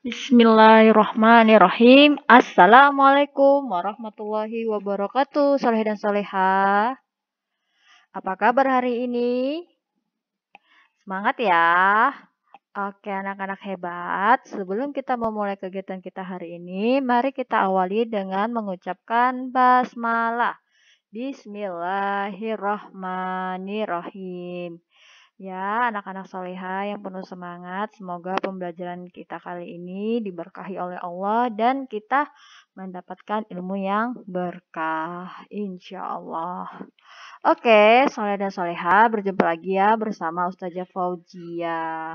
Bismillahirrahmanirrahim. Assalamualaikum warahmatullahi wabarakatuh. Saleh dan soleha. Apa kabar hari ini? Semangat ya. Oke, anak-anak hebat. Sebelum kita memulai kegiatan kita hari ini, mari kita awali dengan mengucapkan basmalah. Bismillahirrahmanirrahim. Ya, anak-anak soleha yang penuh semangat, semoga pembelajaran kita kali ini diberkahi oleh Allah dan kita mendapatkan ilmu yang berkah, insya Allah. Oke, soleh dan soleha, berjumpa lagi ya bersama Ustazah Fauzia.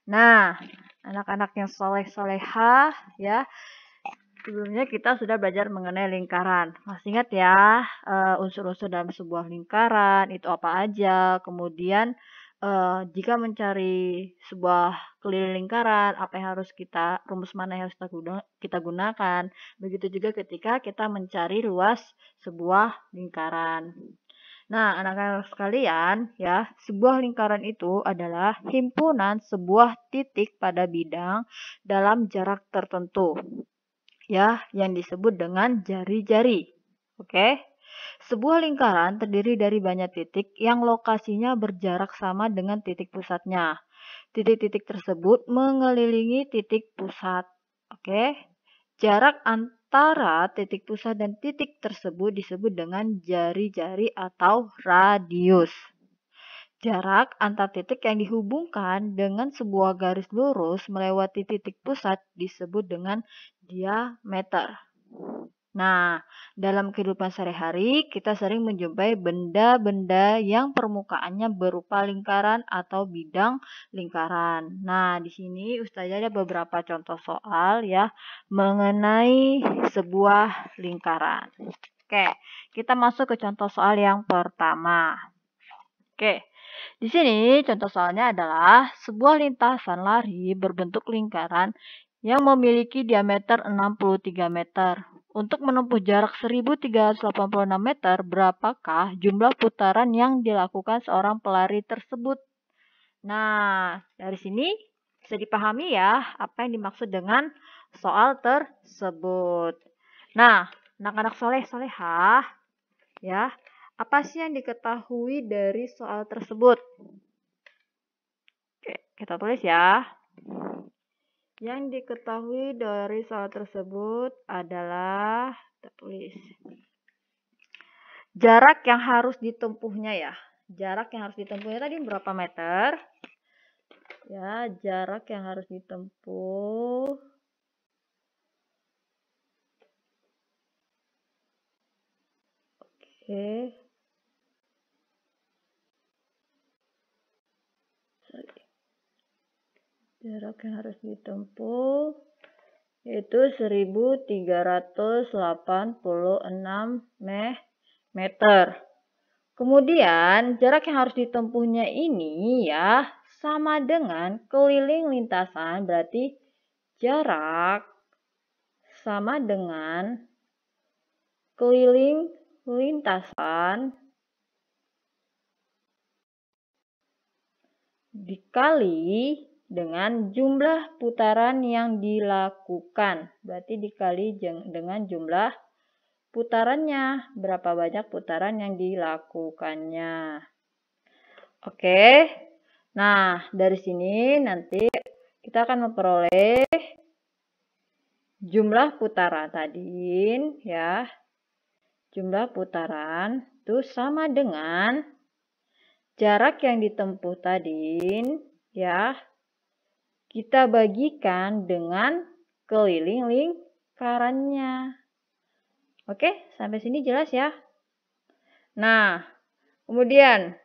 Nah, anak-anak yang soleh-soleha ya, sebelumnya kita sudah belajar mengenai lingkaran. Masih ingat ya, unsur-unsur dalam sebuah lingkaran itu apa aja. Kemudian jika mencari sebuah keliling lingkaran, apa yang harus rumus mana yang harus kita gunakan. Begitu juga ketika kita mencari luas sebuah lingkaran. Nah, anak-anak sekalian, ya, sebuah lingkaran itu adalah himpunan sebuah titik pada bidang dalam jarak tertentu, ya, yang disebut dengan jari-jari. Oke. Sebuah lingkaran terdiri dari banyak titik yang lokasinya berjarak sama dengan titik pusatnya. Titik-titik tersebut mengelilingi titik pusat. Oke. Jarak antara titik pusat dan titik tersebut disebut dengan jari-jari atau radius. Jarak antar titik yang dihubungkan dengan sebuah garis lurus melewati titik pusat disebut dengan diameter. Nah, dalam kehidupan sehari-hari kita sering menjumpai benda-benda yang permukaannya berupa lingkaran atau bidang lingkaran. Nah, di sini Ustazah ada beberapa contoh soal ya mengenai sebuah lingkaran. Oke, kita masuk ke contoh soal yang pertama. Oke, di sini contoh soalnya adalah sebuah lintasan lari berbentuk lingkaran yang memiliki diameter 63 meter. Untuk menempuh jarak 1386 meter, berapakah jumlah putaran yang dilakukan seorang pelari tersebut? Nah, dari sini bisa dipahami ya apa yang dimaksud dengan soal tersebut. Nah, anak-anak soleh-solehah, ya, apa sih yang diketahui dari soal tersebut? Oke, kita tulis ya. Yang diketahui dari soal tersebut adalah, kita tulis, jarak yang harus ditempuhnya ya. Jarak yang harus ditempuhnya tadi berapa meter? Ya, jarak yang harus ditempuh. Oke. Jarak yang harus ditempuh yaitu 1386 meter. Kemudian jarak yang harus ditempuhnya ini ya sama dengan keliling lintasan, berarti jarak sama dengan keliling lintasan dikali dengan jumlah putaran yang dilakukan. Berarti dikali dengan jumlah putarannya. Berapa banyak putaran yang dilakukannya. Oke. Nah, dari sini nanti kita akan memperoleh jumlah putaran tadi ya. Jumlah putaran itu sama dengan jarak yang ditempuh tadi ya, kita bagikan dengan keliling lingkarannya. Oke, sampai sini jelas ya? Nah, kemudian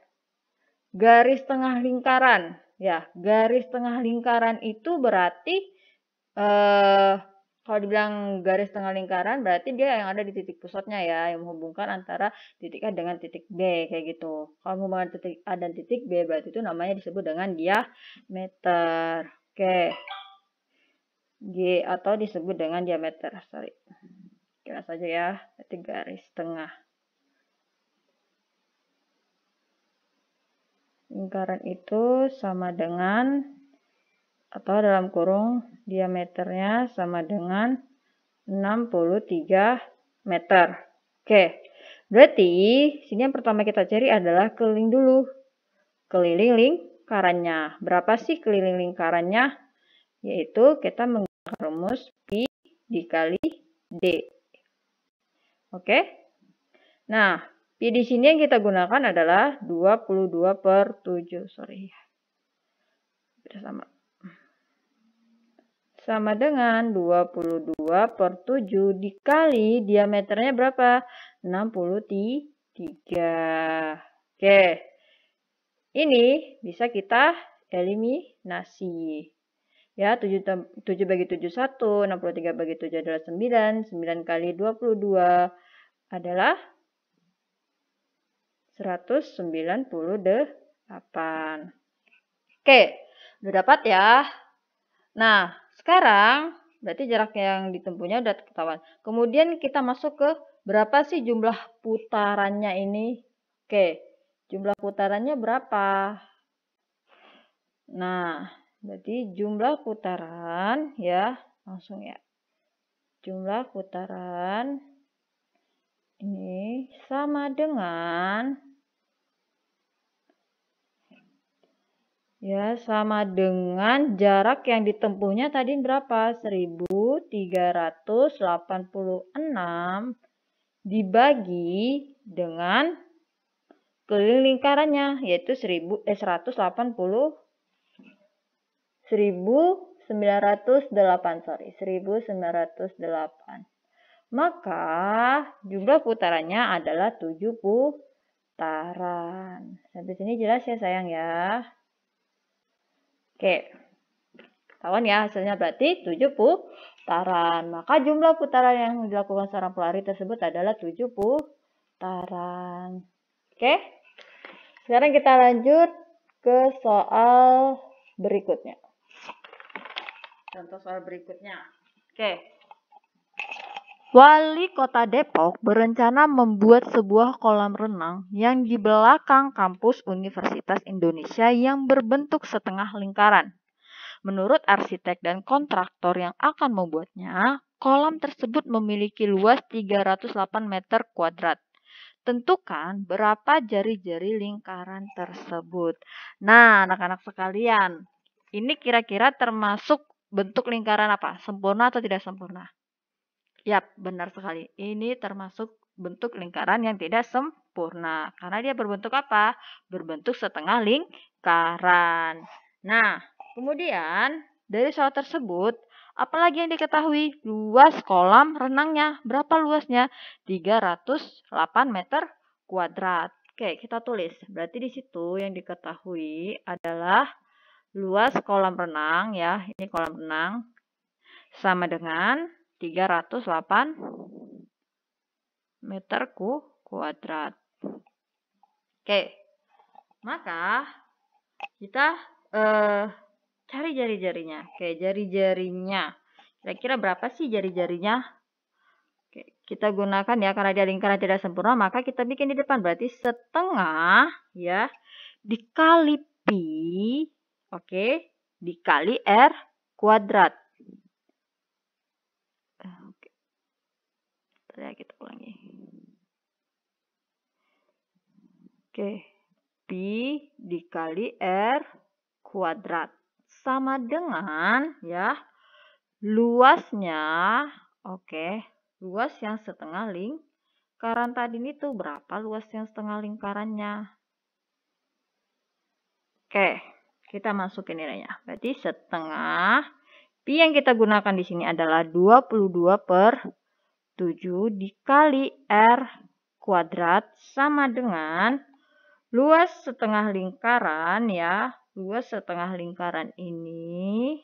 garis tengah lingkaran. Ya, garis tengah lingkaran itu berarti kalau dibilang garis tengah lingkaran berarti dia yang ada di titik pusatnya ya, yang menghubungkan antara titik A dengan titik B kayak gitu. Kalau menghubungkan titik A dan titik B berarti itu namanya disebut dengan diameter. Oke. G atau disebut dengan diameter. Sorry. Kira saja ya, berarti garis tengah. Lingkaran itu sama dengan atau dalam kurung diameternya sama dengan 63 meter. Oke, berarti sini yang pertama kita cari adalah keliling dulu. Keliling lingkarannya. Berapa sih keliling lingkarannya? Yaitu kita menggunakan rumus Pi dikali D. Oke. Nah, Pi di sini yang kita gunakan adalah 22/7. Sorry. Sama. Sama dengan 22/7 dikali diameternya berapa? 63. Oke. Ini bisa kita eliminasi. Ya, 7 bagi 7 1, 63 bagi 7 adalah 9, 9 kali 22 adalah 198. Oke, udah dapat ya. Nah, sekarang berarti jarak yang ditempuhnya udah ketahuan. Kemudian kita masuk ke berapa sih jumlah putarannya ini? Oke, jumlah putarannya berapa? Nah, berarti jumlah putaran ya, langsung ya. Jumlah putaran ini sama dengan jarak yang ditempuhnya tadi berapa? 1386 dibagi dengan keliling lingkarannya yaitu 1908. Maka jumlah putarannya adalah 7 putaran. Sampai sini jelas ya sayang ya. Oke. Ketahuan ya hasilnya berarti 7 putaran. Maka jumlah putaran yang dilakukan seorang pelari tersebut adalah 7 putaran. Oke. Sekarang kita lanjut ke soal berikutnya. Contoh soal berikutnya. Oke. Wali Kota Depok berencana membuat sebuah kolam renang yang di belakang kampus Universitas Indonesia yang berbentuk setengah lingkaran. Menurut arsitek dan kontraktor yang akan membuatnya, kolam tersebut memiliki luas 308 meter kuadrat. Tentukan berapa jari-jari lingkaran tersebut. Nah, anak-anak sekalian, ini kira-kira termasuk bentuk lingkaran apa? Sempurna atau tidak sempurna? Yap, benar sekali. Ini termasuk bentuk lingkaran yang tidak sempurna. Karena dia berbentuk apa? Berbentuk setengah lingkaran. Nah, kemudian dari soal tersebut, apalagi yang diketahui? Luas kolam renangnya. Berapa luasnya? 308 meter kuadrat. Oke, kita tulis. Berarti di situ yang diketahui adalah luas kolam renang ya. Ini kolam renang sama dengan 308 meter kuadrat. Oke, maka kita cari jari-jarinya. Oke, jari-jarinya. Kira-kira berapa sih jari-jarinya? Oke, kita gunakan ya, karena dia lingkaran tidak sempurna, maka kita bikin di depan. Berarti setengah ya, dikali pi, oke, dikali r kuadrat. Ya, kita ulangi. Oke, pi dikali r kuadrat sama dengan ya luasnya, oke, luas yang setengah lingkaran tadi itu berapa luas yang setengah lingkarannya? Oke, kita masukin nilainya. Berarti setengah pi yang kita gunakan di sini adalah 22/7 dikali r kuadrat sama dengan luas setengah lingkaran ya. Luas setengah lingkaran ini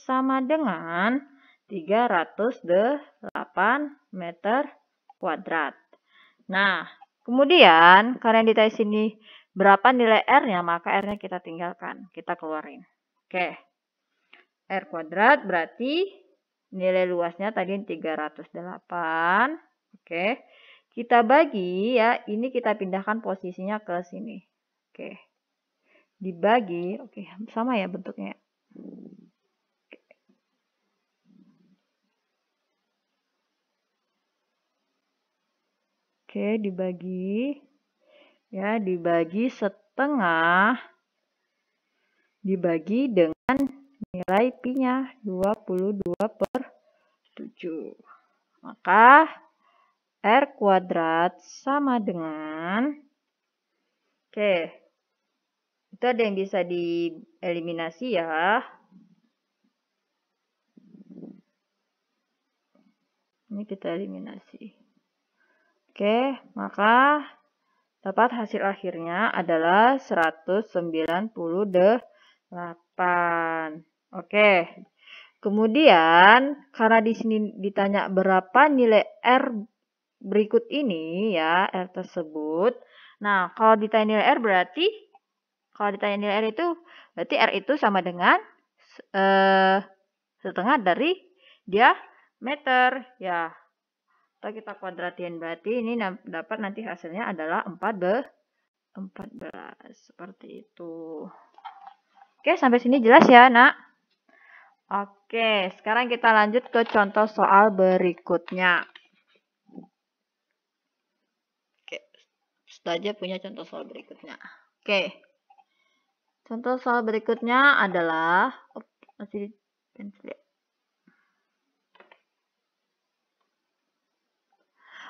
sama dengan 308 meter kuadrat. Nah, kemudian karena di sini berapa nilai R-nya, maka R-nya kita tinggalkan. Kita keluarin. Oke. R kuadrat berarti nilai luasnya tadi 308. Oke. Kita bagi ya, ini kita pindahkan posisinya ke sini. Oke. dibagi, oke, sama ya bentuknya. Oke, dibagi setengah dibagi dengan nilai pi-nya 22/7. Maka R kuadrat sama dengan, oke, itu ada yang bisa dieliminasi ya. Ini kita eliminasi. Oke, maka dapat hasil akhirnya adalah 198. Oke. Kemudian karena di sini ditanya berapa nilai R berikut ini ya, R tersebut. Nah, kalau ditanya nilai R berarti itu berarti R itu sama dengan setengah dari diameter ya. Atau kita kuadratin, berarti ini dapat nanti hasilnya adalah 14 seperti itu. Oke, sampai sini jelas ya, Nak? Oke, sekarang kita lanjut ke contoh soal berikutnya. Oke, sudah aja punya contoh soal berikutnya. Oke, contoh soal berikutnya adalah masih pensil.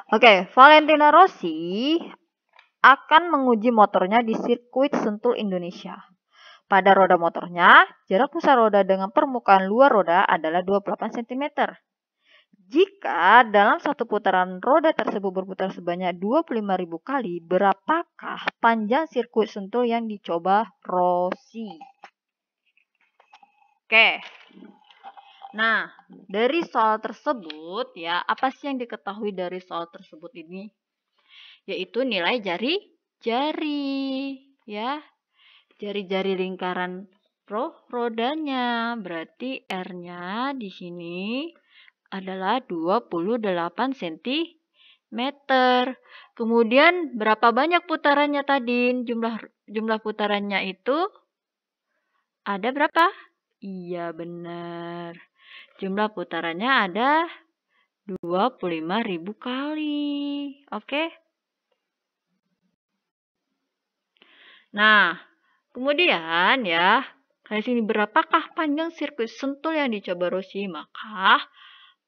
Oke, Valentino Rossi akan menguji motornya di sirkuit Sentul Indonesia. Pada roda motornya, jarak pusar roda dengan permukaan luar roda adalah 28 cm. Jika dalam satu putaran roda tersebut berputar sebanyak 25.000 kali, berapakah panjang sirkuit Sentul yang dicoba Rossi? Oke. Nah, dari soal tersebut ya, apa sih yang diketahui dari soal tersebut ini? Yaitu nilai jari-jari ya. Jari-jari lingkaran rodanya. Berarti R-nya di sini adalah 28 cm. Kemudian berapa banyak putarannya tadi? Jumlah putarannya itu ada berapa? Iya, benar. Jumlah putarannya ada 25.000 kali. Oke? Nah, kemudian ya, dari sini berapakah panjang sirkuit Sentul yang dicoba Rossi? Maka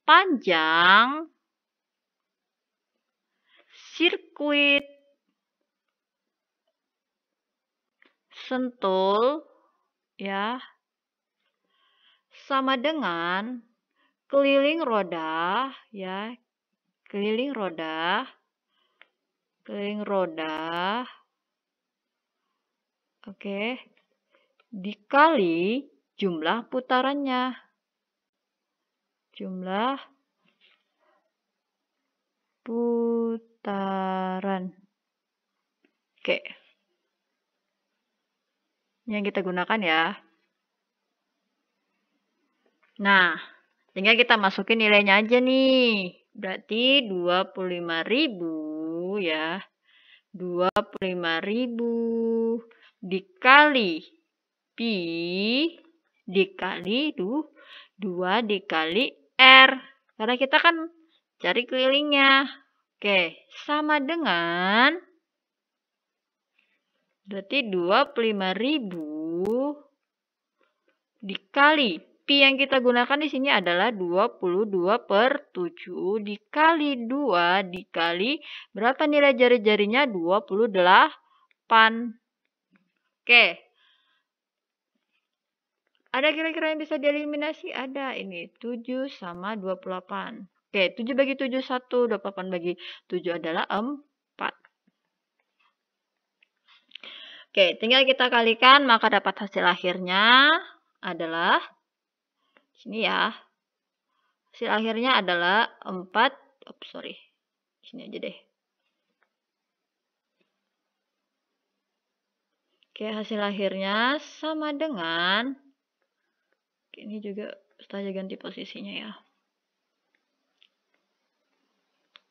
panjang sirkuit Sentul ya sama dengan keliling roda ya, keliling roda oke, dikali jumlah putarannya. Jumlah putaran. Oke. Yang kita gunakan ya. Nah, tinggal kita masukin nilainya aja nih. Berarti 25.000 ya. 25.000 dikali pi dikali 2 dikali R. Karena kita kan cari kelilingnya. Oke, sama dengan berarti 25.000 dikali pi yang kita gunakan di sini adalah 22/7 dikali 2 dikali berapa nilai jari-jarinya? 28. Oke. Ada kira-kira yang bisa dieliminasi? Ada. Ini 7 sama 28. Oke, 7 bagi 7 1, 28 bagi 7 adalah 4. Oke, tinggal kita kalikan maka dapat hasil akhirnya adalah sini ya. Hasil akhirnya adalah 4. Sini aja deh. Oke, hasil akhirnya sama dengan, ini juga saja ganti posisinya ya.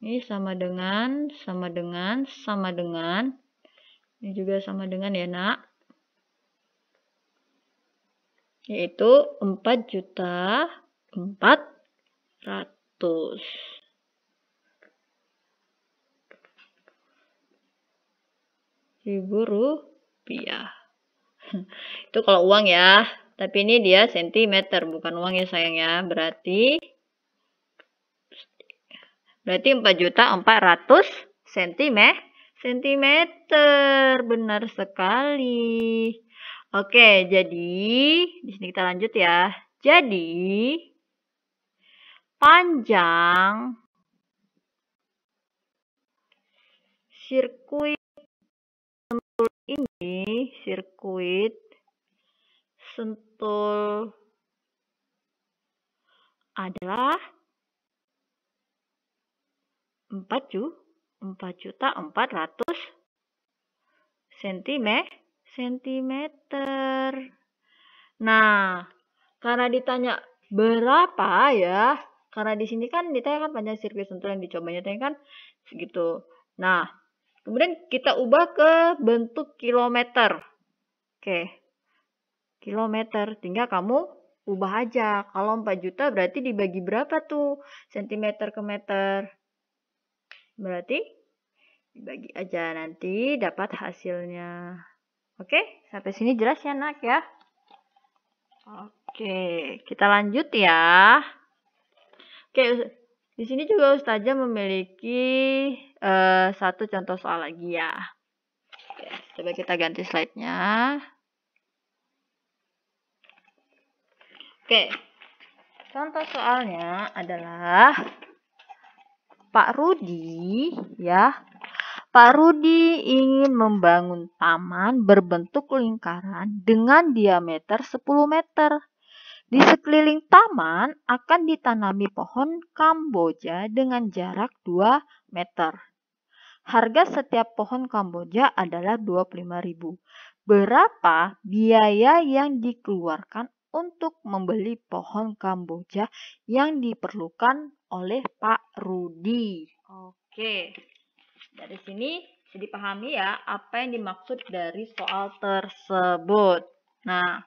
Ini sama dengan. Ini juga sama dengan ya, Nak. yaitu 4.400.000 rupiah. Itu kalau uang ya. Tapi ini dia sentimeter, bukan uang ya sayang ya. Berarti 4.400.000 sentimeter. Benar sekali. Oke, jadi di sini kita lanjut ya. Jadi panjang sirkuit ini, sirkuit Sentul adalah 4.400.000 sentimeter. Nah, karena ditanya berapa ya? Karena di sini kan ditanya kan panjang sirkuit Sentul yang dicobanya tadi kan segitu. Nah, kemudian kita ubah ke bentuk kilometer. Oke. Kilometer. Tinggal kamu ubah aja. Kalau 4 juta berarti dibagi berapa tuh? Sentimeter ke meter. Berarti dibagi aja, nanti dapat hasilnya. Oke, sampai sini jelas ya nak ya? Oke, kita lanjut ya. Oke, di sini juga Ustazah memiliki satu contoh soal lagi ya. Oke, coba kita ganti slide-nya. Oke, contoh soalnya adalah Pak Rudi ya. Pak Rudi ingin membangun taman berbentuk lingkaran dengan diameter 10 meter. Di sekeliling taman akan ditanami pohon Kamboja dengan jarak 2 meter. Harga setiap pohon Kamboja adalah 25.000. Berapa biaya yang dikeluarkan untuk membeli pohon Kamboja yang diperlukan oleh Pak Rudi? Oke. Dari sini bisa dipahami ya apa yang dimaksud dari soal tersebut. Nah,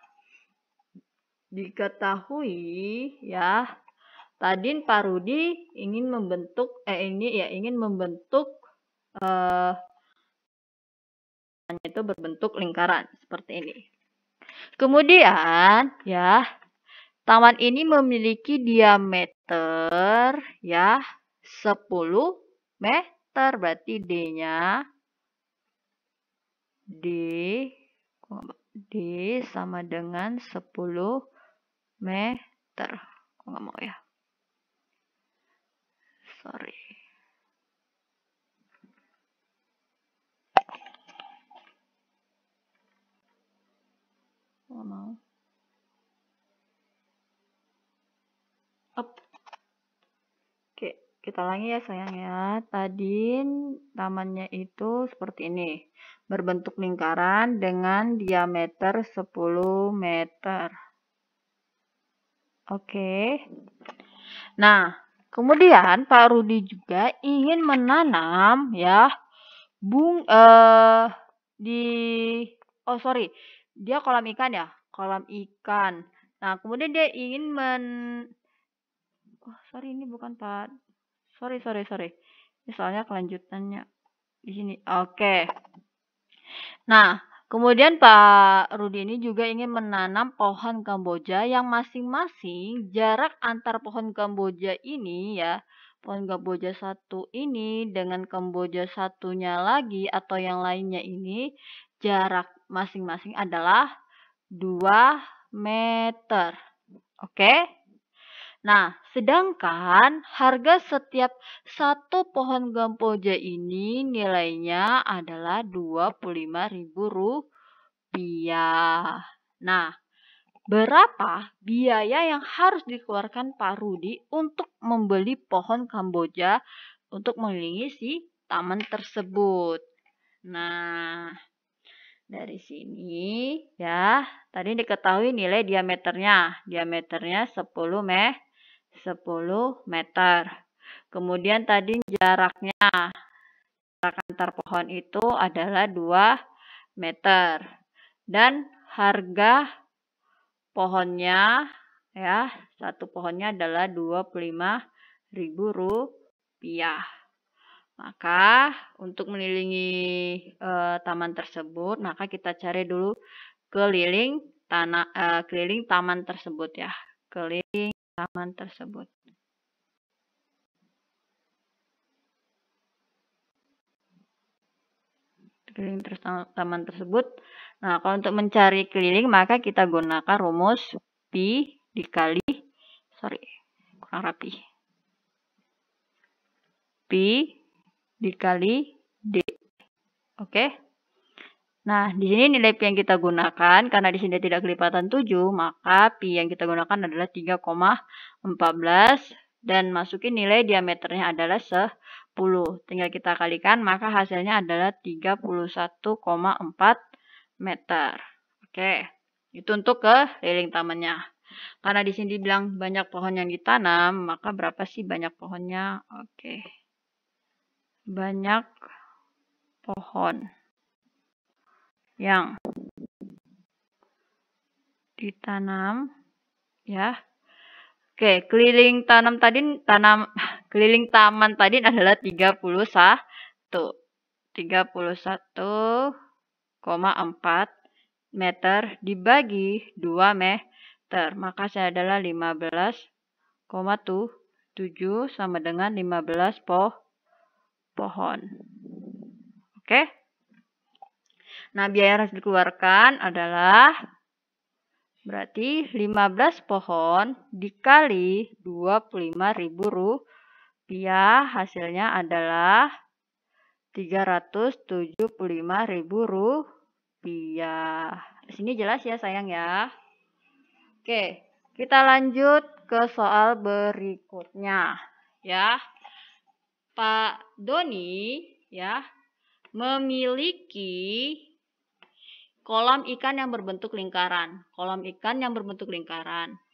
diketahui ya, tadi Pak Rudi ingin membentuk itu berbentuk lingkaran seperti ini. Kemudian ya, taman ini memiliki diameter ya 10 meter. Berarti D-nya D sama dengan 10 meter. Kok nggak mau ya? Sorry. Nggak mau. Up. Oke, kita ulangi ya sayang ya. Tadi tamannya itu seperti ini. Berbentuk lingkaran dengan diameter 10 meter. Oke. Nah, kemudian Pak Rudi juga ingin menanam ya dia kolam ikan ya, kolam ikan. Nah, kemudian dia ingin ini bukan Pak. Sorry. Ini soalnya kelanjutannya di sini. Oke. Nah, kemudian Pak Rudi ini juga ingin menanam pohon Kamboja yang masing-masing jarak antar pohon Kamboja ini ya, pohon Kamboja satu ini dengan Kamboja satunya lagi atau yang lainnya ini jarak masing-masing adalah 2 meter. Oke? Nah, sedangkan harga setiap satu pohon Kamboja ini nilainya adalah Rp25.000. Nah, berapa biaya yang harus dikeluarkan Pak Rudi untuk membeli pohon Kamboja untuk mengelilingi si taman tersebut? Nah, dari sini ya, tadi diketahui nilai diameternya. Diameternya 10 meter. Kemudian tadi jaraknya, jarak antar pohon itu adalah 2 meter. Dan harga pohonnya ya, satu pohonnya adalah Rp25.000. Maka untuk mengelilingi taman tersebut, maka kita cari dulu keliling taman tersebut ya. Keliling taman tersebut. Keliling taman tersebut. Nah, kalau untuk mencari keliling maka kita gunakan rumus pi dikali kurang rapi. Pi dikali D. Oke. Nah, di sini nilai pi yang kita gunakan karena di sini tidak kelipatan 7, maka pi yang kita gunakan adalah 3,14 dan masukin nilai diameternya adalah 10. Tinggal kita kalikan, maka hasilnya adalah 31,4 meter. Oke. Itu untuk keliling tamannya. Karena di sini dibilang banyak pohon yang ditanam, maka berapa sih banyak pohonnya? Oke. Banyak pohon yang ditanam ya. Oke, keliling taman tadi adalah 31,4 meter dibagi 2 meter. Maka hasilnya adalah 15,7 sama dengan 15 pohon. Oke. Nah, biaya yang harus dikeluarkan adalah berarti 15 pohon dikali Rp25.000 hasilnya adalah Rp375.000. Di sini jelas ya sayang ya. Oke, kita lanjut ke soal berikutnya ya. Pak Doni ya memiliki kolam ikan yang berbentuk lingkaran.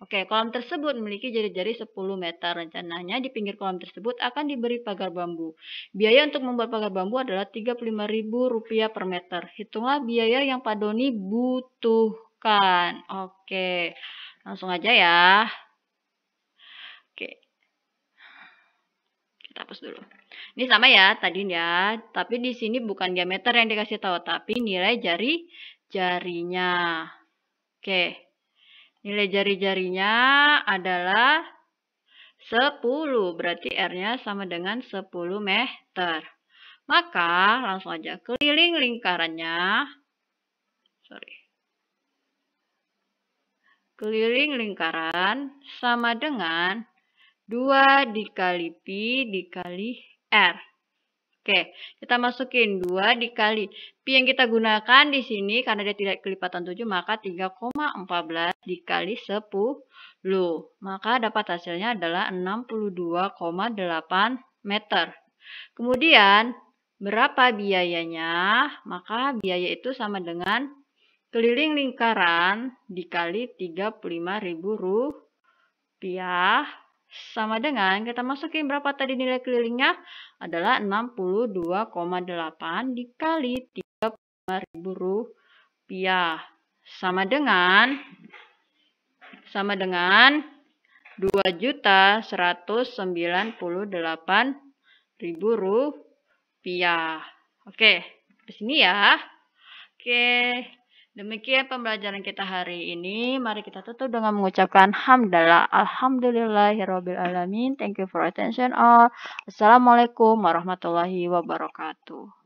Oke, kolam tersebut memiliki jari-jari 10 meter. Rencananya di pinggir kolam tersebut akan diberi pagar bambu. Biaya untuk membuat pagar bambu adalah Rp35.000 per meter. Hitunglah biaya yang Pak Doni butuhkan. Oke, langsung aja ya. Oke. Kita hapus dulu. Ini sama ya tadi ya, tapi di sini bukan diameter yang dikasih tahu, tapi nilai jari-jarinya. Oke. Nilai jari-jarinya adalah 10, berarti R-nya sama dengan 10 meter. Maka langsung aja keliling lingkarannya. Keliling lingkaran sama dengan 2 dikali pi dikali R. Oke, kita masukin 2 dikali pi yang kita gunakan di sini karena dia tidak kelipatan 7, maka 3,14 dikali 10. Maka dapat hasilnya adalah 62,8 meter. Kemudian, berapa biayanya? Maka biaya itu sama dengan keliling lingkaran dikali Rp35.000 sama dengan kita masukin berapa tadi nilai kelilingnya adalah 62,8 dikali Rp35.000 sama dengan Rp2.198.000. Oke, di sini ya. Oke. Demikian pembelajaran kita hari ini. Mari kita tutup dengan mengucapkan hamdalah. Alhamdulillahirabbil alamin. Thank you for attention all. Assalamualaikum warahmatullahi wabarakatuh.